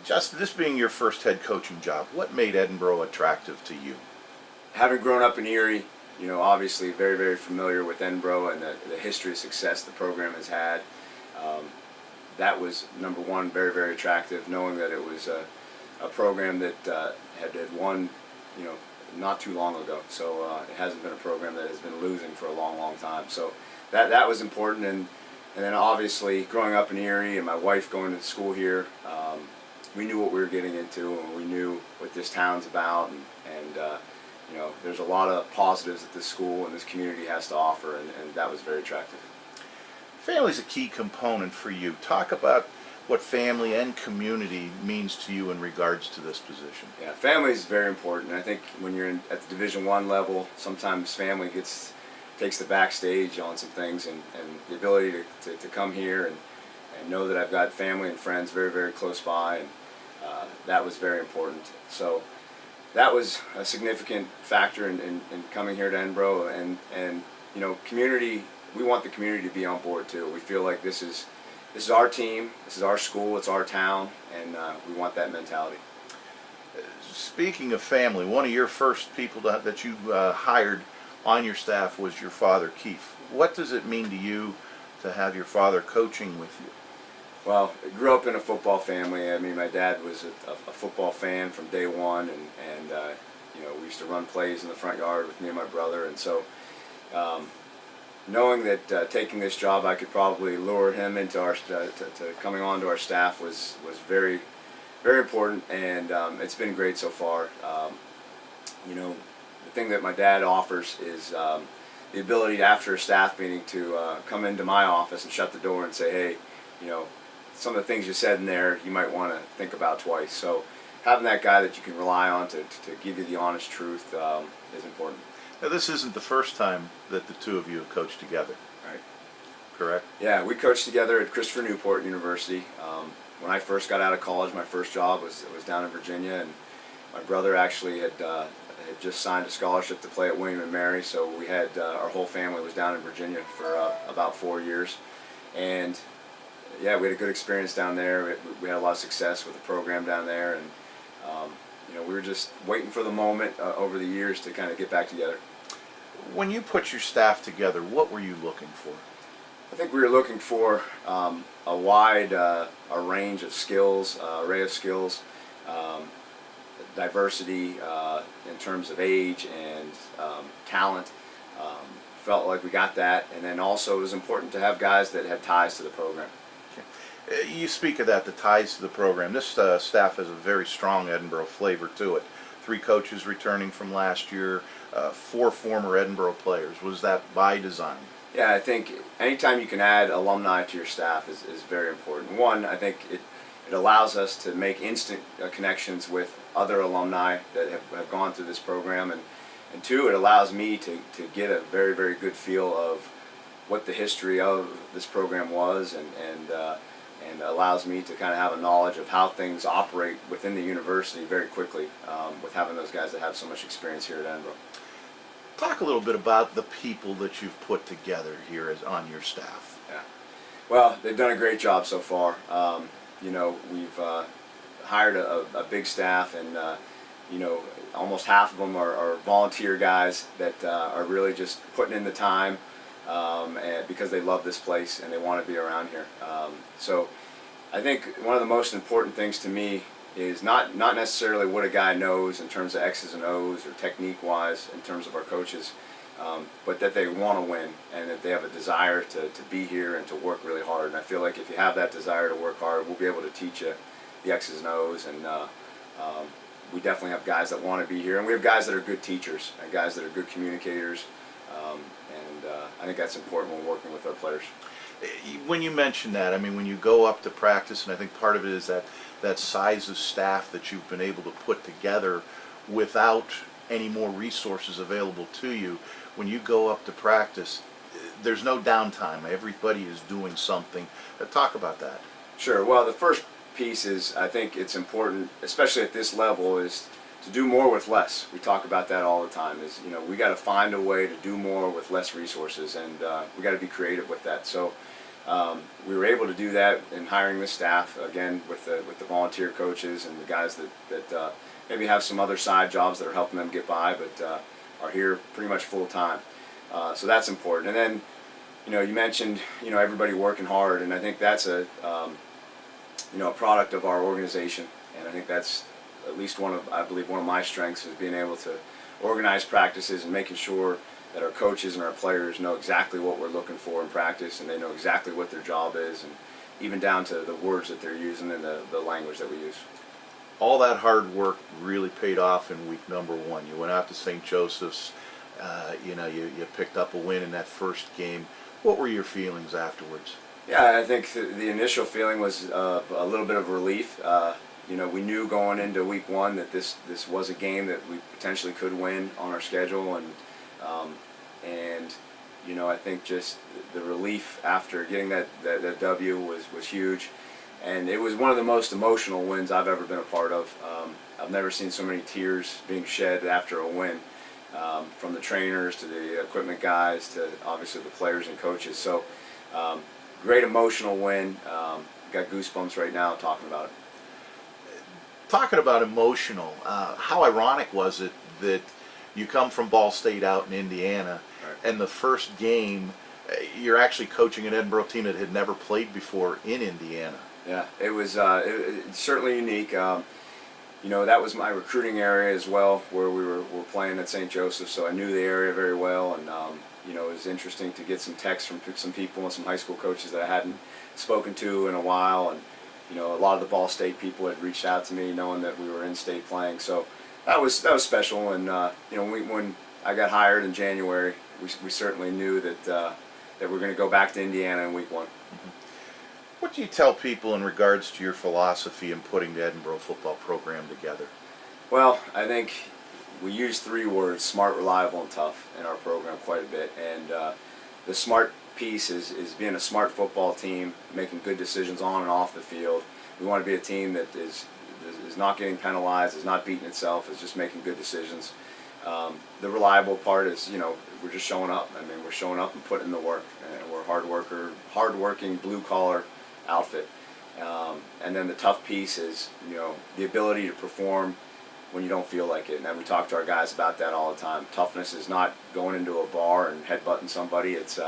Justin, this being your first head coaching job, what made Edinboro attractive to you? Having grown up in Erie, obviously very, very familiar with Edinboro and the history of success the program has had. That was number one, very, very attractive, knowing that it was a program that had won, not too long ago. So it hasn't been a program that has been losing for a long, long time. So that was important, and then obviously growing up in Erie and my wife going to school here, we knew what we were getting into, and we knew what this town's about, and there's a lot of positives that this school and this community has to offer, and that was very attractive. Family's a key component for you. Talk about what family and community means to you in regards to this position. Yeah, family is very important. I think when you're at the Division I level, sometimes family takes the backstage on some things, and the ability to come here and know that I've got family and friends very, very close by, and that was very important. So that was a significant factor in coming here to Edinboro, and community. We want the community to be on board too. We feel like this is our team, this is our school, it's our town, and we want that mentality. Speaking of family, one of your first people that you hired on your staff was your father, Keith. What does it mean to you to have your father coaching with you? Well, I grew up in a football family. I mean, my dad was a football fan from day one, and we used to run plays in the front yard with me and my brother, and so knowing that taking this job I could probably lure him into to coming on to our staff was very, very important, and it's been great so far. The thing that my dad offers is the ability to, after a staff meeting, to come into my office and shut the door and say, hey, some of the things you said in there you might want to think about twice. So having that guy that you can rely on to give you the honest truth is important. Now, this isn't the first time that the two of you have coached together. Right. Correct? Yeah, we coached together at Christopher Newport University. When I first got out of college, my first job was down in Virginia, and my brother actually had just signed a scholarship to play at William & Mary, so we had our whole family was down in Virginia for about 4 years, and yeah, we had a good experience down there. We had a lot of success with the program down there, and we were just waiting for the moment over the years to kind of get back together. When you put your staff together, what were you looking for? I think we were looking for a wide a range of skills, array of skills, diversity in terms of age and talent. Felt like we got that, and then also it was important to have guys that had ties to the program. You speak of that, the ties to the program. This staff has a very strong Edinboro flavor to it. 3 coaches returning from last year, 4 former Edinboro players. Was that by design? Yeah, I think anytime you can add alumni to your staff is very important. One, I think it allows us to make instant connections with other alumni that have gone through this program, and 2, it allows me to get a very, very good feel of what the history of this program was, and allows me to kind of have a knowledge of how things operate within the university very quickly with having those guys that have so much experience here at Edinboro. Talk a little bit about the people that you've put together here on your staff. Yeah, well, they've done a great job so far. We've hired a big staff, and almost half of them are volunteer guys that are really just putting in the time and because they love this place and they want to be around here. So I think one of the most important things to me is not necessarily what a guy knows in terms of X's and O's or technique-wise in terms of our coaches, but that they want to win and that they have a desire to be here and to work really hard. And I feel like if you have that desire to work hard, we'll be able to teach you the X's and O's, and we definitely have guys that want to be here, and we have guys that are good teachers and guys that are good communicators, and I think that's important when working with our players. When you mention that, I mean, when you go up to practice, and I think part of it is that size of staff that you've been able to put together without any more resources available to you, when you go up to practice, there's no downtime. Everybody is doing something. Talk about that. Sure. Well, the first piece is, I think it's important, especially at this level, is to do more with less. We talk about that all the time. Is we got to find a way to do more with less resources, and we got to be creative with that. So, We were able to do that in hiring the staff, again, with the volunteer coaches and the guys that maybe have some other side jobs that are helping them get by, but are here pretty much full time. So that's important. And then, you mentioned, everybody working hard, and I think that's a product of our organization. And I think that's at least I believe one of my strengths is being able to organize practices and making sure that our coaches and our players know exactly what we're looking for in practice, and they know exactly what their job is, and even down to the words that they're using and the language that we use. All that hard work really paid off in week number 1. You went out to St. Joseph's, you picked up a win in that first game. What were your feelings afterwards? Yeah, I think the initial feeling was a little bit of relief. We knew going into week 1 that this was a game that we potentially could win on our schedule, and I think just the relief after getting that W was huge, and it was one of the most emotional wins I've ever been a part of. I've never seen so many tears being shed after a win, from the trainers to the equipment guys to obviously the players and coaches. So great emotional win. Got goosebumps right now talking about it. Talking about emotional, how ironic was it that you come from Ball State out in Indiana, Right. and the first game, you're actually coaching an Edinboro team that had never played before in Indiana? Yeah, it was it's certainly unique. That was my recruiting area as well, where we were playing at St. Joseph, so I knew the area very well, and it was interesting to get some texts from some people and some high school coaches that I hadn't spoken to in a while, and a lot of the Ball State people had reached out to me knowing that we were in state playing, so that was special. And when I got hired in January, we certainly knew that we were going to go back to Indiana in week 1. What do you tell people in regards to your philosophy in putting the Edinboro football program together? Well, I think we use 3 words: smart, reliable, and tough in our program quite a bit. And the smart piece is being a smart football team, making good decisions on and off the field. We want to be a team that is not getting penalized, is not beating itself, is just making good decisions. The reliable part is, we're just showing up. I mean, we're showing up and putting in the work. We're a hard-working, blue-collar outfit. And then the tough piece is, the ability to perform when you don't feel like it. And we talk to our guys about that all the time. Toughness is not going into a bar and headbutting somebody. It's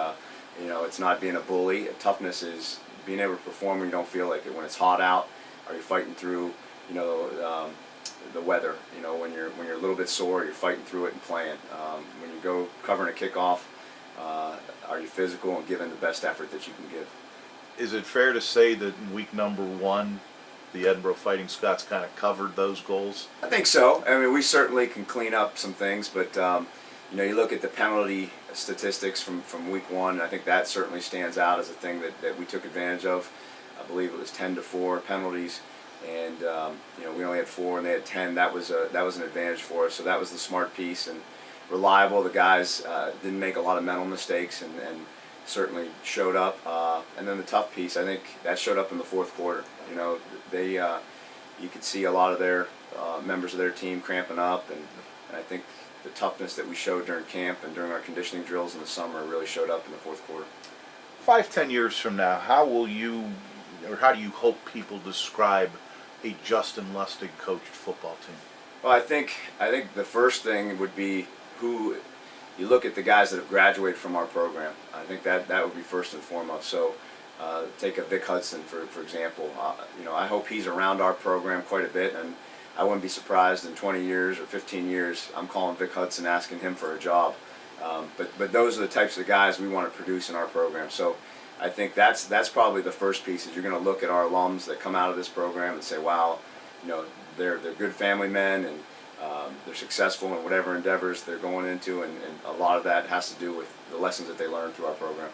it's not being a bully. Toughness is being able to perform when you don't feel like it. When it's hot out, are you fighting through, the weather? When you're a little bit sore, you're fighting through it and playing. When you go covering a kickoff, are you physical and giving the best effort that you can give? Is it fair to say that in week number 1, the Edinboro Fighting Scots kind of covered those goals? I think so. I mean, we certainly can clean up some things, but you look at the penalty statistics from week 1, and I think that certainly stands out as a thing that we took advantage of. I believe it was 10-4 penalties, and we only had 4 and they had 10. That was an advantage for us. So that was the smart piece. And reliable. The guys didn't make a lot of mental mistakes and certainly showed up. And then the tough piece, I think that showed up in the fourth quarter. You could see a lot of their members of their team cramping up, and I think the toughness that we showed during camp and during our conditioning drills in the summer really showed up in the fourth quarter. 5-10 years from now, how do you hope people describe a Justin Lustig coached football team? Well, I think the first thing would be who you look at the guys that have graduated from our program. I think that would be first and foremost. So take a Vic Hudson for example. I hope he's around our program quite a bit, and I wouldn't be surprised in 20 years or 15 years I'm calling Vic Hudson asking him for a job. But those are the types of guys we want to produce in our program. So I think that's probably the first piece. Is you're going to look at our alums that come out of this program and say, wow, they're good family men, and they're successful in whatever endeavors they're going into, and a lot of that has to do with the lessons that they learned through our program.